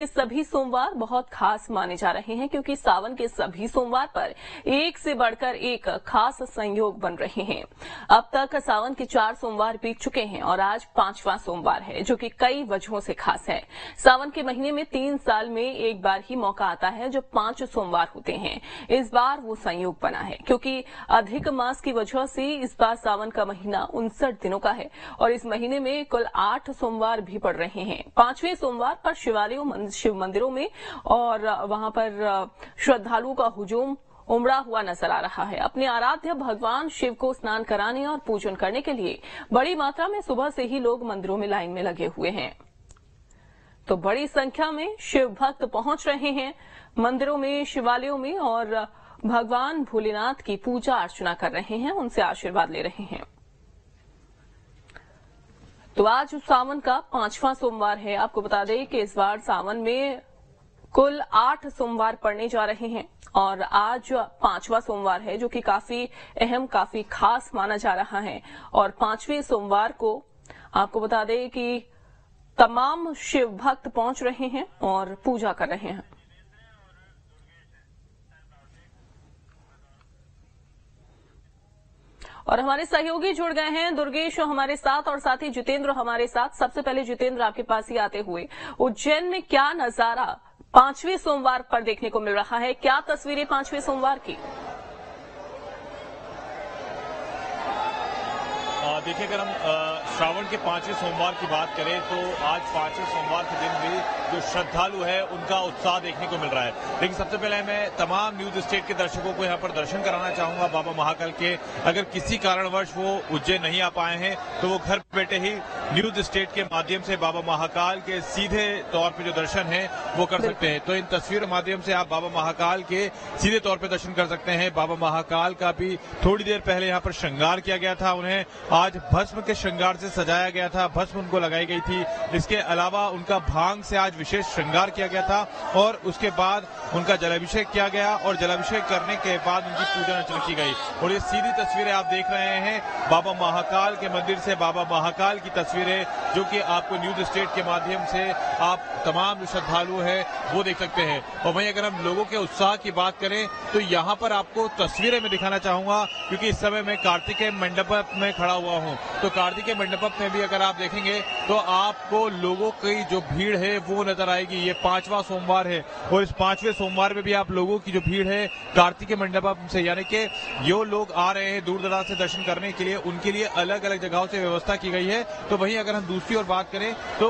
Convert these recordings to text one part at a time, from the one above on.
सभी सोमवार बहुत खास माने जा रहे हैं क्योंकि सावन के सभी सोमवार पर एक से बढ़कर एक खास संयोग बन रहे हैं। अब तक सावन के 4 सोमवार बीत चुके हैं और आज 5वां सोमवार है, जो कि कई वजहों से खास है। सावन के महीने में 3 साल में एक बार ही मौका आता है जो 5 सोमवार होते हैं। इस बार वो संयोग बना है क्योंकि अधिक मास की वजह से इस बार सावन का महीना 59 दिनों का है और इस महीने में कुल 8 सोमवार भी पड़ रहे हैं। 5वें सोमवार पर शिव मंदिरों में और वहां पर श्रद्धालुओं का हुजूम उमड़ा हुआ नजर आ रहा है। अपने आराध्य भगवान शिव को स्नान कराने और पूजन करने के लिए बड़ी मात्रा में सुबह से ही लोग मंदिरों में लाइन में लगे हुए हैं। तो बड़ी संख्या में शिव भक्त पहुंच रहे हैं मंदिरों में, शिवालयों में और भगवान भोलेनाथ की पूजा अर्चना कर रहे हैं, उनसे आशीर्वाद ले रहे हैं। तो आज सावन का 5वां सोमवार है। आपको बता दें कि इस बार सावन में कुल 8 सोमवार पड़ने जा रहे हैं और आज 5वां सोमवार है, जो कि काफी अहम, काफी खास माना जा रहा है। और 5वें सोमवार को आपको बता दें कि तमाम शिव भक्त पहुंच रहे हैं और पूजा कर रहे हैं। और हमारे सहयोगी जुड़ गए हैं, दुर्गेश हमारे साथ और साथ ही जितेंद्र हमारे साथ। सबसे पहले जितेंद्र, आपके पास ही आते हुए, उज्जैन में क्या नजारा 5वें सोमवार पर देखने को मिल रहा है? क्या तस्वीरें 5वें सोमवार की? देखिए, अगर हम श्रावण के 5वें सोमवार की बात करें तो आज 5वें सोमवार के दिन भी जो श्रद्धालु है उनका उत्साह देखने को मिल रहा है। लेकिन सबसे पहले मैं तमाम न्यूज स्टेट के दर्शकों को यहाँ पर दर्शन कराना चाहूंगा बाबा महाकाल के। अगर किसी कारणवश वो उज्जैन नहीं आ पाए हैं तो वो घर बैठे ही न्यूज स्टेट के माध्यम से बाबा महाकाल के सीधे तौर पर जो दर्शन है वो कर सकते हैं। तो इन तस्वीरों के माध्यम से आप बाबा महाकाल के सीधे तौर पर दर्शन कर सकते हैं। बाबा महाकाल का भी थोड़ी देर पहले यहाँ पर श्रृंगार किया गया था। उन्हें आज भस्म के श्रृंगार से सजाया गया था, भस्म उनको लगाई गई थी। इसके अलावा उनका भांग से आज विशेष श्रृंगार किया गया था और उसके बाद उनका जलाभिषेक किया गया और जलाभिषेक करने के बाद उनकी पूजा अर्चना की गई। और ये सीधी तस्वीरें आप देख रहे हैं बाबा महाकाल के मंदिर से, बाबा महाकाल की तस्वीरें जो कि आपको न्यूज स्टेट के माध्यम से आप तमाम जो श्रद्धालु है वो देख सकते हैं। और वहीं अगर हम लोगों के उत्साह की बात करें तो यहाँ पर आपको तस्वीरें में दिखाना चाहूंगा क्योंकि इस समय मैं कार्तिकेय मंडप में खड़ा हुआ हूँ। तो कार्तिकेय मंडप में भी अगर आप देखेंगे तो आपको लोगों की जो भीड़ है वो नजर आएगी। ये 5वां सोमवार है और इस 5वें सोमवार में भी आप लोगों की जो भीड़ है कार्तिकेय मंडप से, यानी कि जो लोग आ रहे हैं दूर दराज से दर्शन करने के लिए, उनके लिए अलग अलग जगहों से व्यवस्था की गई है। तो वहीं अगर हम दूसरी ओर बात करें तो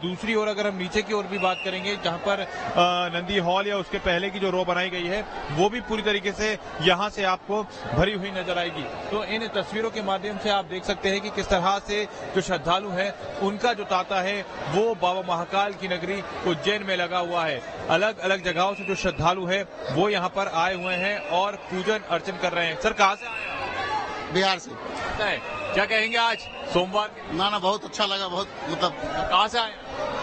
दूसरी ओर अगर हम नीचे की ओर भी बात करेंगे जहां पर नंदी हॉल या उसके पहले की जो रो बनाई गई है वो भी पूरी तरीके से यहां से आपको भरी हुई नजर आएगी। तो इन तस्वीरों के माध्यम से आप देख सकते हैं कि किस तरह से जो श्रद्धालु है उनका जो तांता है वो बाबा महाकाल की नगरी उज्जैन में लगा हुआ है। अलग अलग जगहों से जो श्रद्धालु है वो यहाँ पर आए हुए हैं और पूजन अर्चन कर रहे हैं। सर, कहाँ से आए हैं? बिहार से। क्या कहेंगे आज सोमवार? ना बहुत अच्छा लगा, बहुत मतलब। कहाँ से आए?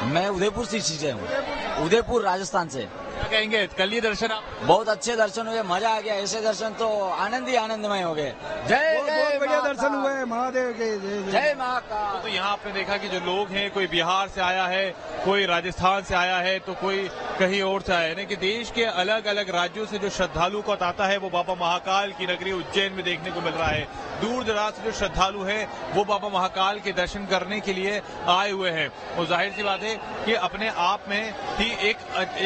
मैं उदयपुर से हूँ, उदयपुर राजस्थान से। क्या कहेंगे, कल ये दर्शन आप? बहुत अच्छे दर्शन हुए, मजा आ गया। ऐसे दर्शन तो आनंद ही आनंदमय हो गए। जय बहुत बढ़िया दर्शन हुए महादेव के। जय महाकाल। तो यहाँ आपने देखा कि जो लोग हैं, कोई बिहार से आया है, कोई राजस्थान से आया है, तो कोई कहीं और से आया है। यानी कि देश के अलग अलग राज्यों से जो श्रद्धालु का तांता है वो बाबा महाकाल की नगरी उज्जैन में देखने को मिल रहा है। दूर दराज से जो श्रद्धालु है वो बाबा महाकाल के दर्शन करने के लिए आए हुए हैं। और जाहिर सी बात है कि अपने आप में ही एक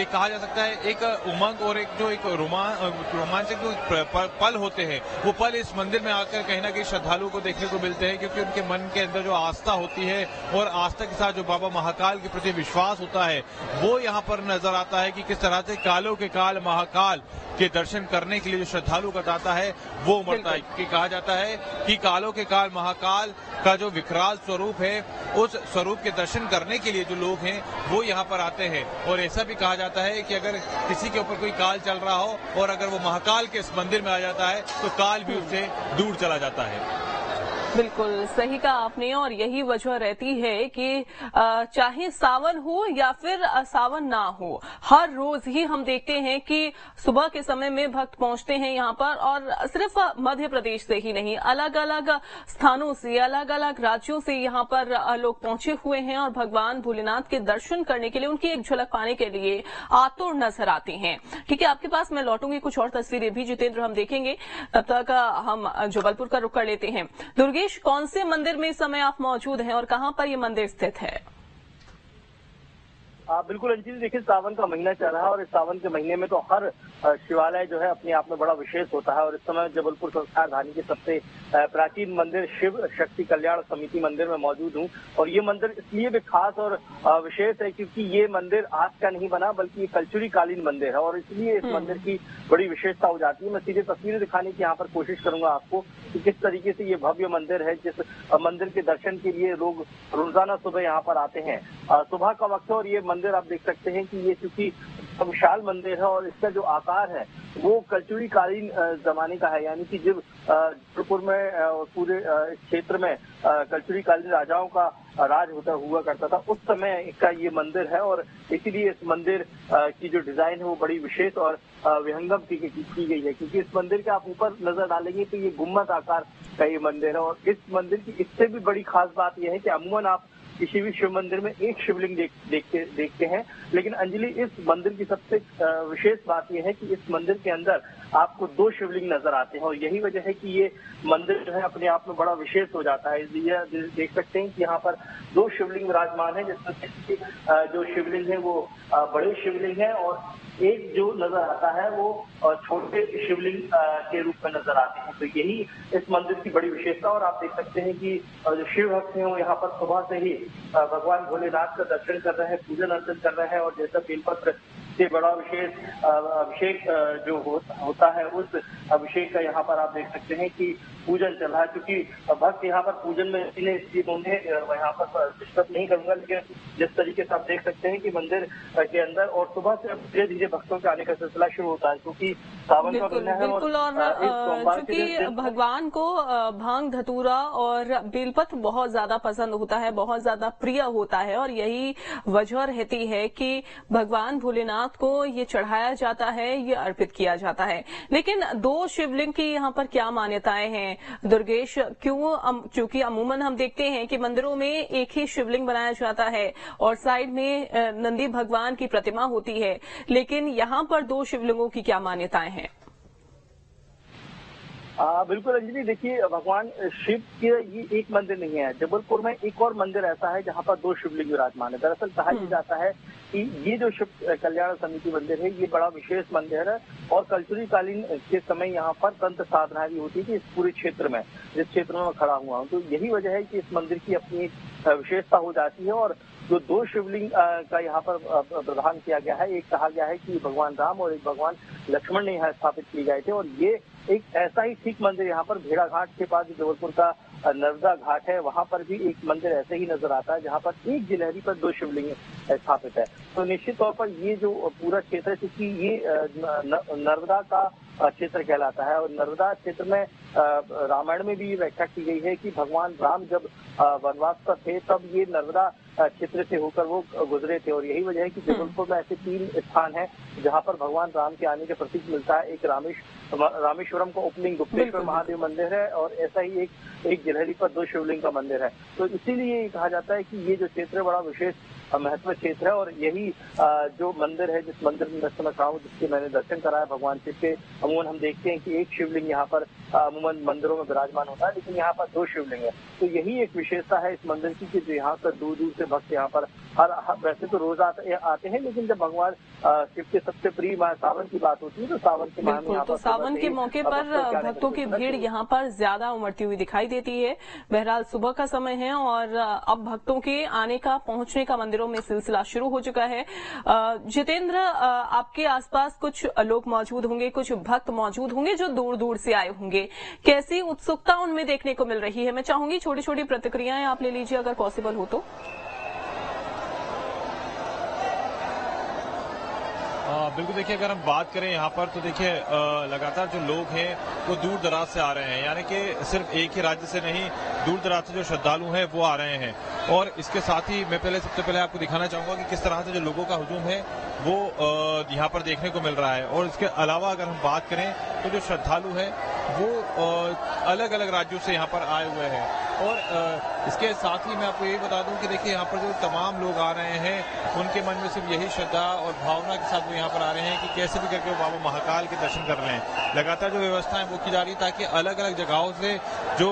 कहा जा सकता है एक उमंग और एक जो एक रोमांचक जो पल होते हैं वो पल इस मंदिर में आकर कहीं ना कहीं श्रद्धालुओं को देखने को मिलते हैं, क्योंकि उनके मन के अंदर जो आस्था होती है और आस्था के साथ जो बाबा महाकाल के प्रति विश्वास होता है वो यहाँ पर नजर आता है कि किस तरह से कालों के काल महाकाल के दर्शन करने के लिए जो श्रद्धालु का तांता है वो उमड़ता है। क्योंकि कहा जाता है कि कालों के काल महाकाल का जो विकराल स्वरूप है उस स्वरूप के दर्शन करने के लिए जो लोग हैं वो यहाँ पर आते हैं। और ऐसा भी कहा जाता है कि अगर किसी के ऊपर कोई काल चल रहा हो और अगर वो महाकाल के इस मंदिर में आ जाता है तो काल भी उससे दूर चला जाता है। बिल्कुल सही कहा आपने और यही वजह रहती है कि चाहे सावन हो या फिर सावन ना हो, हर रोज ही हम देखते हैं कि सुबह के समय में भक्त पहुंचते हैं यहाँ पर और सिर्फ मध्य प्रदेश से ही नहीं, अलग अलग स्थानों से, अलग अलग राज्यों से यहाँ पर लोग पहुंचे हुए हैं और भगवान भोलेनाथ के दर्शन करने के लिए, उनकी एक झलक पाने के लिए आतुर नजर आते हैं। ठीक है, आपके पास मैं लौटूंगी, कुछ और तस्वीरें भी जितेंद्र हम देखेंगे, तब तक हम जबलपुर का रुख कर लेते हैं। दुर्गेश, कौन से मंदिर में इस समय आप मौजूद हैं और कहां पर यह मंदिर स्थित है? बिल्कुल अंजलि, देखिए सावन का महीना चल रहा है और इस सावन के महीने में तो हर शिवालय जो है अपने आप में बड़ा विशेष होता है और इस समय जबलपुर संस्कार धानी के सबसे प्राचीन मंदिर शिव शक्ति कल्याण समिति मंदिर में मौजूद हूँ। और ये मंदिर इसलिए भी खास और विशेष है क्योंकि ये मंदिर आज का नहीं बना बल्कि ये कलचुरी कालीन मंदिर है और इसलिए इस मंदिर की बड़ी विशेषता हो जाती है। मैं सीधे तस्वीरें दिखाने की यहाँ पर कोशिश करूंगा आपको कि किस तरीके से ये भव्य मंदिर है, जिस मंदिर के दर्शन के लिए लोग रोजाना सुबह यहाँ पर आते हैं। सुबह का वक्त है और ये मंदिर आप देख सकते हैं कि ये चूंकि विशाल मंदिर है और इसका जो आकार है वो कलचुरी कालीन जमाने का है, यानी कि जब जबलपुर में पूरे क्षेत्र में कलचुरी कालीन राजाओं का राज होता हुआ करता था, उस समय का ये मंदिर है और इसीलिए इस मंदिर की जो डिजाइन है वो बड़ी विशेष और विहंगम की गई है क्योंकि इस मंदिर के आप ऊपर नजर डालेंगे तो ये गुम्बद आकार का ये मंदिर है। और इस मंदिर की इससे भी बड़ी खास बात यह है कि अमूमन आप किसी भी शिव मंदिर में एक शिवलिंग देखते हैं, लेकिन अंजलि इस मंदिर की सबसे विशेष बात यह है कि इस मंदिर के अंदर आपको 2 शिवलिंग नजर आते हैं और यही वजह है कि ये मंदिर जो है अपने आप में बड़ा विशेष हो जाता है। इसलिए देख सकते हैं कि यहाँ पर 2 शिवलिंग विराजमान है, जिसमें जो शिवलिंग है वो बड़े शिवलिंग है और एक जो नजर आता है वो छोटे शिवलिंग के रूप में नजर आते हैं। तो यही इस मंदिर की बड़ी विशेषता और आप देख सकते हैं कि जो शिव भक्त हैं वो यहाँ पर सुबह से ही भगवान भोलेनाथ का दर्शन कर रहे हैं, पूजन अर्चन कर रहे हैं और जैसा बेलपत्र से बड़ा विशेष अभिषेक जो होता है उस अभिषेक का यहाँ पर आप देख सकते हैं कि पूजन चल रहा है। क्योंकि भक्त यहाँ पर पूजन में इसलिए उन्हें यहाँ पर डिस्टर्ब नहीं करूंगा, लेकिन जिस तरीके से आप देख सकते हैं कि मंदिर के अंदर और सुबह से धीरे धीरे भक्तों के आने का सिलसिला शुरू होता है क्योंकि सावन का महीना है और चूंकि भगवान को भांग धतूरा और बेलपत्र बहुत ज्यादा पसंद होता है, बहुत ज्यादा प्रिय होता है और यही वजह रहती है कि भगवान भोलेनाथ को ये चढ़ाया जाता है, ये अर्पित किया जाता है। लेकिन 2 शिवलिंग की यहाँ पर क्या मान्यताएं हैं दुर्गेश? क्यों? क्योंकि अमूमन हम देखते हैं कि मंदिरों में एक ही शिवलिंग बनाया जाता है और साइड में नंदी भगवान की प्रतिमा होती है, लेकिन यहाँ पर 2 शिवलिंगों की क्या मान्यताएं हैं? बिल्कुल अंजलि, देखिए भगवान शिव के ये एक मंदिर नहीं है, जबलपुर में एक और मंदिर ऐसा है जहाँ पर 2 शिवलिंग विराजमान है। दरअसल कहा यह जाता है कि ये जो शिव कल्याण समिति मंदिर है ये बड़ा विशेष मंदिर है और कलचुरी कालीन के समय यहाँ पर तंत्र साधना भी होती थी इस पूरे क्षेत्र में, जिस क्षेत्र में मैं खड़ा हुआ हूँ। तो यही वजह है कि इस मंदिर की अपनी विशेषता हो जाती है और जो 2 शिवलिंग का यहाँ पर प्रदान किया गया है, एक कहा गया है कि भगवान राम और एक भगवान लक्ष्मण ने यहाँ स्थापित किए गए थे और ये एक ऐसा ही ठीक मंदिर यहाँ पर भेड़ा घाट के पास जबलपुर का नर्मदा घाट है, वहां पर भी एक मंदिर ऐसे ही नजर आता है जहाँ पर एक गिलहरी पर 2 शिवलिंग स्थापित है। तो निश्चित तौर पर ये जो पूरा क्षेत्र है क्योंकि ये नर्मदा का क्षेत्र कहलाता है और नर्मदा क्षेत्र में रामायण में भी व्याख्या की गई है कि भगवान राम जब वनवास पर थे तब ये नर्मदा क्षेत्र से होकर वो गुजरे थे और यही वजह है कि जबलपुर में ऐसे 3 स्थान हैं जहाँ पर भगवान राम के आने का प्रतीक मिलता है। एक रामेश्वरम का ओपनिंग गुप्तेश्वर महादेव मंदिर है और ऐसा ही एक गिलहरी पर 2 शिवलिंग का मंदिर है। तो इसीलिए कहा जाता है कि ये जो क्षेत्र है बड़ा विशेष महत्व क्षेत्र है और यही जो मंदिर है, जिस मंदिर में मैं खड़ा हूँ, जिसके मैंने दर्शन कराया भगवान शिव के, अमूमन हम देखते हैं कि एक शिवलिंग यहाँ पर अमूमन मंदिरों में विराजमान होता है, लेकिन यहाँ पर 2 शिवलिंग है। तो यही एक विशेषता है इस मंदिर की कि यहाँ पर दूर दूर से भक्त यहाँ पर वैसे तो रोज आते हैं, लेकिन जब भगवान शिव के सबसे प्रिय सावन की बात होती है तो सावन के माह में तो सावन के मौके पर भक्तों की भीड़ यहाँ पर ज्यादा उमड़ती हुई दिखाई देती है। बहरहाल सुबह का समय है और अब भक्तों के आने का, पहुंचने का मंदिरों में सिलसिला शुरू हो चुका है। जितेंद्र, आपके आसपास कुछ लोग मौजूद होंगे, कुछ भक्त मौजूद होंगे जो दूर दूर से आए होंगे, कैसी उत्सुकता उनमें देखने को मिल रही है? मैं चाहूंगी छोटी छोटी प्रतिक्रियाएं आप ले लीजिए अगर पॉसिबल हो तो। बिल्कुल देखिए, अगर हम बात करें यहाँ पर तो देखिए लगातार जो लोग हैं वो दूर दराज से आ रहे हैं, यानी कि सिर्फ एक ही राज्य से नहीं, दूर दराज से जो श्रद्धालु हैं वो आ रहे हैं। और इसके साथ ही मैं सबसे पहले आपको दिखाना चाहूंगा कि किस तरह से जो लोगों का हुजूम है वो यहाँ पर देखने को मिल रहा है। और इसके अलावा अगर हम बात करें तो जो श्रद्धालु है वो अलग अलग राज्यों से यहाँ पर आए हुए हैं। और इसके साथ ही मैं आपको ये बता दूं कि देखिए यहाँ पर जो तमाम लोग आ रहे हैं उनके मन में सिर्फ यही श्रद्धा और भावना के साथ वो यहाँ पर आ रहे हैं कि कैसे भी करके वो बाबा महाकाल के दर्शन कर रहे हैं। लगातार जो व्यवस्थाएं वो की जा रही है ताकि अलग अलग जगहों से जो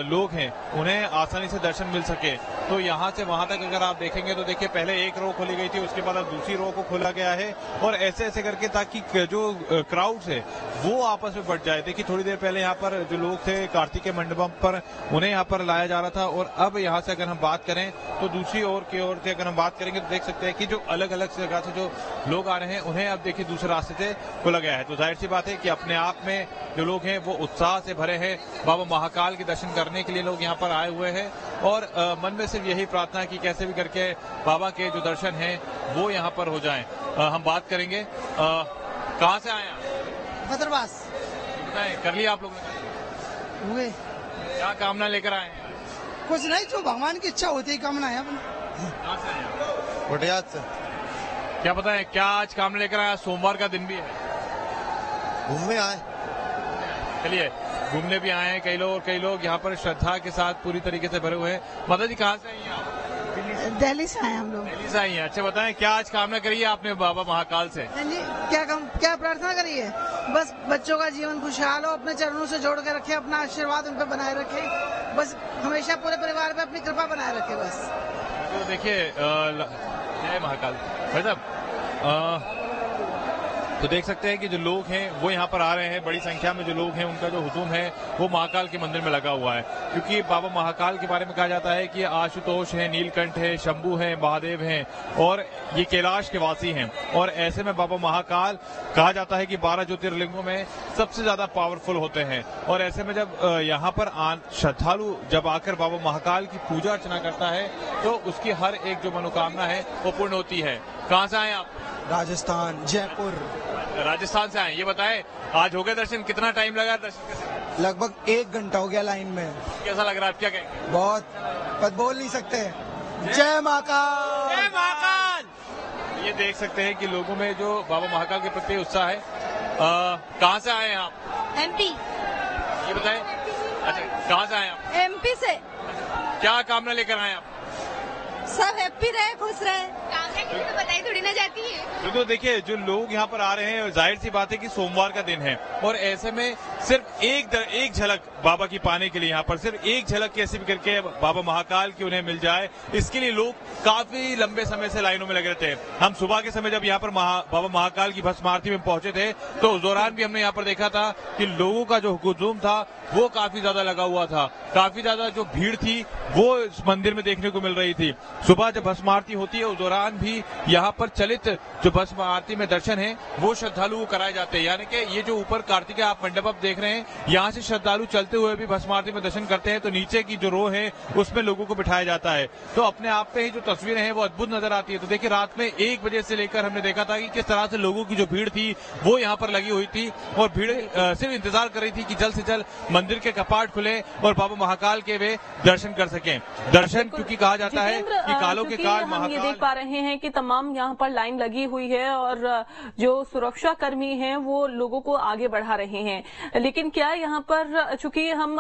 लोग हैं उन्हें आसानी से दर्शन मिल सके। तो यहाँ से वहां तक अगर आप देखेंगे तो देखिए पहले एक रो खोली गई थी, उसके बाद अब दूसरी रो को खोला गया है और ऐसे ऐसे करके ताकि जो क्राउड्स है वो आपस में बढ़ जाए। देखिए थोड़ी देर पहले यहाँ पर जो लोग थे कार्तिकेय मंडपम पर उन्हें यहाँ पर लाया जा रहा था और अब यहाँ से अगर हम बात करें तो दूसरी ओर की ओर से अगर हम बात करेंगे तो देख सकते हैं कि जो अलग अलग जगह से जो लोग आ रहे हैं उन्हें अब देखिए दूसरे रास्ते से खोला गया है। तो जाहिर सी बात है कि अपने आप में जो लोग हैं वो उत्साह से भरे हैं, बाबा महाकाल के दर्शन करने के लिए लोग यहाँ पर आए हुए हैं और मन में सिर्फ यही प्रार्थना कि कैसे भी करके बाबा के जो दर्शन हैं वो यहाँ पर हो जाएं। हम बात करेंगे कहाँ से आए आप? बदरवास कर लिया आप लोगों ने? हुए क्या कामना लेकर आए हैं? कुछ नहीं, जो भगवान की इच्छा होती है कामना है अपनी। कहाँ से आए हैं? कोटियात से। क्या पता है क्या आज कामना लेकर आया? सोमवार का दिन भी है, घूमने आए। चलिए घूमने भी आए हैं कई लोग यहाँ पर श्रद्धा के साथ पूरी तरीके से भरे हुए हैं। माता जी कहाँ से आई हैं आप? दिल्ली से आए हम लोग। दिल्ली से आई हैं। अच्छा बताएं क्या आज कामना करी है आपने बाबा महाकाल से? क्या प्रार्थना करी है? बस बच्चों का जीवन खुशहाल हो, अपने चरणों से जोड़ के रखे, अपना आशीर्वाद उन पर बनाए रखे, बस हमेशा पूरे परिवार पे अपनी कृपा बनाए रखे बस। तो देखिए जय महाकाल भाई साहब, तो देख सकते हैं कि जो लोग हैं वो यहाँ पर आ रहे हैं, बड़ी संख्या में जो लोग हैं उनका जो हुजूम है वो महाकाल के मंदिर में लगा हुआ है। क्योंकि बाबा महाकाल के बारे में कहा जाता है कि आशुतोष है, नीलकंठ है, शंभू है, महादेव हैं और ये कैलाश के वासी हैं। और ऐसे में बाबा महाकाल कहा जाता है कि 12 ज्योतिर्लिंगों में सबसे ज्यादा पावरफुल होते हैं। और ऐसे में जब यहाँ पर श्रद्धालु जब आकर बाबा महाकाल की पूजा अर्चना करता है तो उसकी हर एक जो मनोकामना है वो पूर्ण होती है। कहाँ से आए आप? राजस्थान, जयपुर। राजस्थान से आए। ये बताएं आज हो गए दर्शन? कितना टाइम लगा दर्शन के? लगभग 1 घंटा हो गया लाइन में। कैसा लग रहा है? आप क्या कहेंगे? बहुत, पर बोल नहीं सकते। जय महाकाल, जय महाकाल। ये देख सकते हैं कि लोगों में जो बाबा महाकाल के प्रति उत्साह है। कहाँ से आए हैं आप? MP। ये बताएं। अच्छा कहाँ से आए आप? MP से। क्या कामना लेकर आए आप? सब हैप्पी रहे, खुश रहे। कामना किसी को बताई थोड़ी ना जाती है। तो देखिए जो लोग यहाँ पर आ रहे हैं जाहिर सी बात है कि सोमवार का दिन है और ऐसे में सिर्फ एक झलक बाबा की पाने के लिए यहाँ पर सिर्फ एक झलक कैसे भी करके बाबा महाकाल की उन्हें मिल जाए, इसके लिए लोग काफी लंबे समय से लाइनों में लगे रहते हैं। हम सुबह के समय जब यहाँ पर बाबा महाकाल की भस्म आरती में पहुंचे थे तो उस दौरान भी हमने यहाँ पर देखा था कि लोगों का जो हुजूम था वो काफी ज्यादा लगा हुआ था, काफी ज्यादा जो भीड़ थी वो इस मंदिर में देखने को मिल रही थी। सुबह जब भस्म आरती होती है उस दौरान भी यहाँ पर चलित जो भस्म आरती में दर्शन है वो श्रद्धालु को कराए जाते हैं। यानी कि ये जो ऊपर कार्तिकेय आप मंडप आप देख रहे हैं यहाँ से श्रद्धालु चलते हुए भी भस्म आरती में दर्शन करते हैं तो नीचे की जो रो है उसमें लोगों को बिठाया जाता है। तो अपने आप पे ही जो तस्वीरें हैं वो अद्भुत नजर आती है। तो देखिए रात में 1 बजे से लेकर हमने देखा था कि किस तरह से लोगों की जो भीड़ थी वो यहाँ पर लगी हुई थी और भीड़ सिर्फ इंतजार कर रही थी कि जल्द से जल्द मंदिर के कपाट खुले और बाबा महाकाल के वे दर्शन कर सकें। दर्शन क्योंकि कहा जाता है कि कालों के काल महाकाल। ये देख पा रहे हैं कि तमाम यहाँ पर लाइन लगी हुई है और जो सुरक्षा कर्मी हैं वो लोगों को आगे बढ़ा रहे हैं। लेकिन क्या यहाँ पर चूंकि हम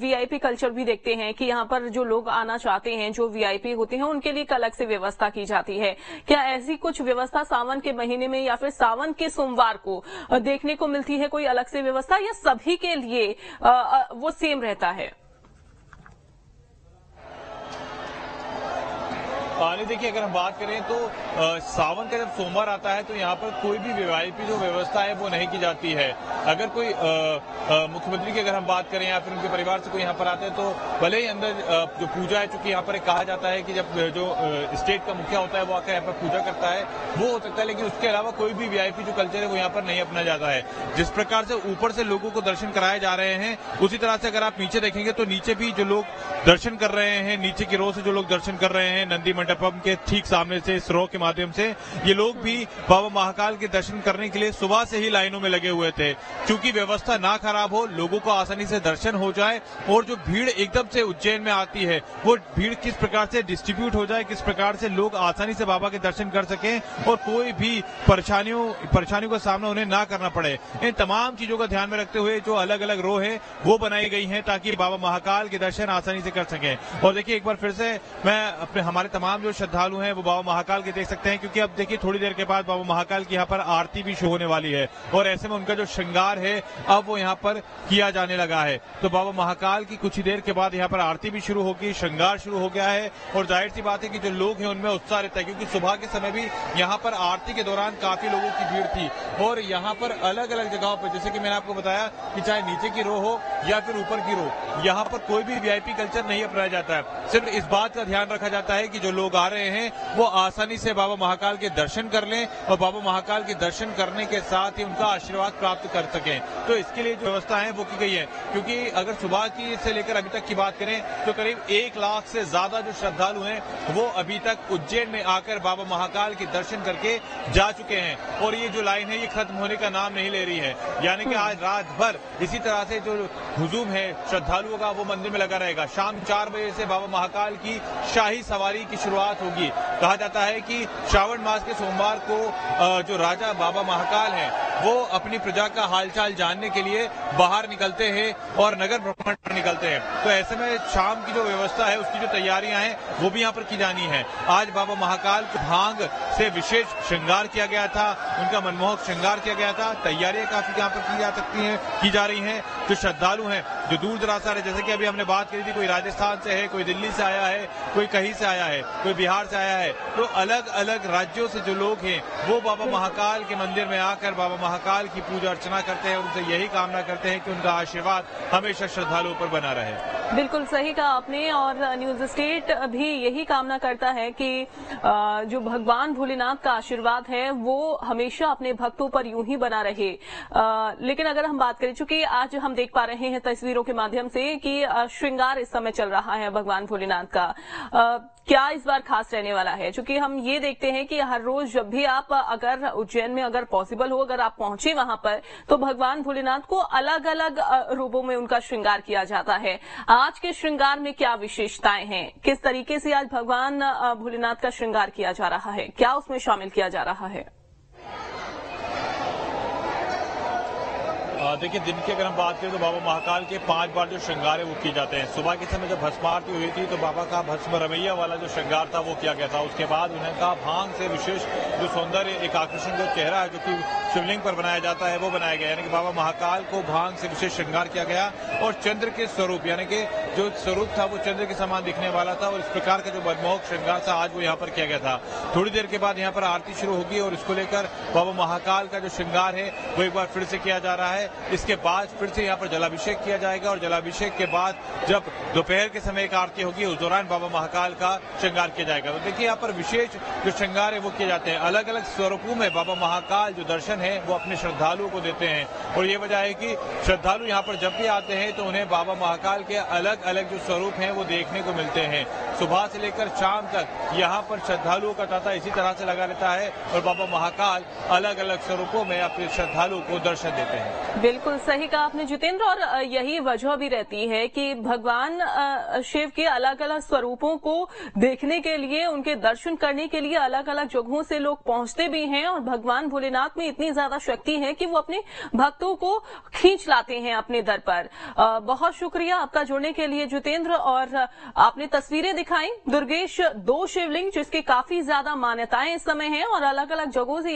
VIP कल्चर भी देखते हैं कि यहाँ पर जो लोग आना चाहते हैं, जो VIP होते हैं, उनके लिए एक अलग से व्यवस्था की जाती है। क्या ऐसी कुछ व्यवस्था सावन के महीने में या फिर सावन के सोमवार को देखने को मिलती है? कोई अलग से व्यवस्था या सभी के लिए वो सेम रहता है? नहीं देखिए अगर हम बात करें तो सावन का जब सोमवार आता है तो यहाँ पर कोई भी VIP जो व्यवस्था है वो नहीं की जाती है। अगर कोई मुख्यमंत्री की अगर हम बात करें या फिर उनके परिवार से कोई यहाँ पर आते हैं तो भले ही अंदर जो पूजा है, चूंकि यहाँ पर कहा जाता है कि जब जो स्टेट का मुखिया होता है वो आकर यहाँ पर पूजा करता है वो हो सकता है, लेकिन उसके अलावा कोई भी VIP जो कल्चर है वो यहाँ पर नहीं अपना जाता है। जिस प्रकार से ऊपर से लोगों को दर्शन कराए जा रहे हैं उसी तरह से अगर आप नीचे देखेंगे तो नीचे भी जो लोग दर्शन कर रहे हैं, नीचे की रो से जो लोग दर्शन कर रहे हैं नंदी मंडपम के ठीक सामने से इस रो के माध्यम से ये लोग भी बाबा महाकाल के दर्शन करने के लिए सुबह से ही लाइनों में लगे हुए थे। क्योंकि व्यवस्था ना खराब हो, लोगों को आसानी से दर्शन हो जाए और जो भीड़ एकदम से उज्जैन में आती है वो भीड़ किस प्रकार से डिस्ट्रीब्यूट हो जाए, किस प्रकार से लोग आसानी से बाबा के दर्शन कर सकें और कोई भी परेशानियों का सामना उन्हें ना करना पड़े। इन तमाम चीजों का ध्यान में रखते हुए जो अलग अलग रो है वो बनाई गई हैं ताकि बाबा महाकाल के दर्शन आसानी से कर सकें। और देखिए एक बार फिर से मैं हमारे तमाम जो श्रद्धालु हैं वो बाबा महाकाल के देख सकते हैं, क्योंकि अब देखिए थोड़ी देर के बाद बाबा महाकाल की यहाँ पर आरती भी शुरू होने वाली है और ऐसे में उनका जो श्रृंगार है अब वो यहाँ पर किया जाने लगा है। तो बाबा महाकाल की कुछ ही देर के बाद यहाँ पर आरती भी शुरू होगी, श्रृंगार शुरू हो गया है और जाहिर सी बात है कि जो लोग हैं उनमें उत्साह रहता है, क्योंकि सुबह के समय भी यहाँ पर आरती के दौरान काफी लोगों की भीड़ थी और यहाँ पर अलग अलग जगहों पर, जैसे कि मैंने आपको बताया कि चाहे नीचे की रो हो या फिर ऊपर की रो, यहाँ पर कोई भी वीआईपी कल्चर नहीं अपनाया जाता है। सिर्फ इस बात का ध्यान रखा जाता है कि जो लोग आ रहे हैं वो आसानी से बाबा महाकाल के दर्शन कर लें और बाबा महाकाल के दर्शन करने के साथ ही उनका आशीर्वाद प्राप्त कर सकें। तो इसके लिए जो व्यवस्था है वो की गई है, क्योंकि अगर सुबह की से लेकर अभी तक की बात करें तो करीब 1 लाख से ज्यादा जो श्रद्धालु हैं वो अभी तक उज्जैन में आकर बाबा महाकाल के दर्शन करके जा चुके हैं और ये जो लाइन है ये खत्म होने का नाम नहीं ले रही है। यानी कि आज रात भर इसी तरह से जो हुजूम है श्रद्धालुओं का वो मंदिर में लगा रहेगा। शाम 4 बजे से बाबा महाकाल की शाही सवारी की शुरुआत होगी। कहा जाता है कि श्रावण मास के सोमवार को जो राजा बाबा महाकाल हैं वो अपनी प्रजा का हालचाल जानने के लिए बाहर निकलते हैं और नगर भ्रमण पर निकलते हैं। तो ऐसे में शाम की जो व्यवस्था है उसकी जो तैयारियां हैं वो भी यहाँ पर की जानी है। आज बाबा महाकाल को भांग से विशेष श्रृंगार किया गया था, उनका मनमोहक श्रृंगार किया गया था। तैयारियां काफी यहाँ पर की जा रही हैं। जो श्रद्धालु हैं जो दूर दराज से आ रहे, जैसे कि अभी हमने बात करी थी, कोई राजस्थान से है, कोई दिल्ली से आया है, कोई कहीं से आया है, कोई बिहार से आया है, तो अलग अलग राज्यों से जो लोग हैं वो बाबा महाकाल के मंदिर में आकर बाबा महाकाल की पूजा अर्चना करते हैं और उनसे यही कामना करते हैं कि उनका आशीर्वाद हमेशा श्रद्धालुओं पर बना रहे। बिल्कुल सही कहा आपने और न्यूज स्टेट भी यही कामना करता है कि जो भगवान भोलेनाथ का आशीर्वाद है वो हमेशा अपने भक्तों पर यूं ही बना रहे। लेकिन अगर हम बात करें, चूंकि आज हम देख पा रहे हैं तस्वीरों के माध्यम से कि श्रृंगार इस समय चल रहा है भगवान भोलेनाथ का, क्या इस बार खास रहने वाला है? क्योंकि हम ये देखते हैं कि हर रोज जब भी आप अगर उज्जैन में अगर पॉसिबल हो, अगर आप पहुंचे वहां पर, तो भगवान भोलेनाथ को अलग अलग रूपों में उनका श्रृंगार किया जाता है। आज के श्रृंगार में क्या विशेषताएं हैं? किस तरीके से आज भगवान भोलेनाथ का श्रृंगार किया जा रहा है? क्या उसमें शामिल किया जा रहा है? देखिए दिन की अगर हम बात करें तो बाबा महाकाल के 5 बार जो श्रृंगार है वो किए जाते हैं। सुबह के समय जब भस्म आरती हुई थी तो बाबा का भस्म रमैया वाला जो श्रृंगार था वो किया गया था। उसके बाद उनका भांग से विशेष जो सौंदर्य एक आकर्षण जो चेहरा है जो कि शिवलिंग पर बनाया जाता है वो बनाया गया, यानी कि बाबा महाकाल को भांग से विशेष श्रृंगार किया गया और चंद्र के स्वरूप यानी कि जो स्वरूप था वो चंद्र के समान दिखने वाला था और इस प्रकार का जो मनमोहक श्रृंगार था आज वो यहाँ पर किया गया था। थोड़ी देर के बाद यहाँ पर आरती शुरू होगी और इसको लेकर बाबा महाकाल का जो श्रृंगार है वो एक बार फिर से किया जा रहा है। इसके बाद फिर से यहाँ पर जलाभिषेक किया जाएगा और जलाभिषेक के बाद जब दोपहर के समय एक आरती होगी उस दौरान बाबा महाकाल का श्रृंगार किया जाएगा। तो देखिए यहाँ पर विशेष जो श्रृंगार है वो किए जाते हैं। अलग अलग स्वरूपों में बाबा महाकाल जो दर्शन है वो अपने श्रद्धालुओं को देते हैं और ये वजह है कि श्रद्धालु यहाँ पर जब भी आते हैं तो उन्हें बाबा महाकाल के अलग अलग जो स्वरूप हैं वो देखने को मिलते हैं। सुबह से लेकर शाम तक यहाँ पर श्रद्धालुओं का तांता इसी तरह से लगा रहता है और बाबा महाकाल अलग अलग स्वरूपों में अपने श्रद्धालुओं को दर्शन देते हैं। बिल्कुल सही कहा आपने जितेंद्र, और यही वजह भी रहती है कि भगवान शिव के अलग अलग स्वरूपों को देखने के लिए, उनके दर्शन करने के लिए अलग अलग जगहों से लोग पहुंचते भी हैं और भगवान भोलेनाथ में इतनी ज्यादा शक्ति है कि वो अपने भक्तों को खींच लाते हैं अपने दर पर। बहुत शुक्रिया आपका जुड़ने के लिए जितेंद्र, और आपने तस्वीरें दिखाई दुर्गेश 2 शिवलिंग जिसकी काफी ज्यादा मान्यताएं इस समय हैं और अलग अलग जगहों से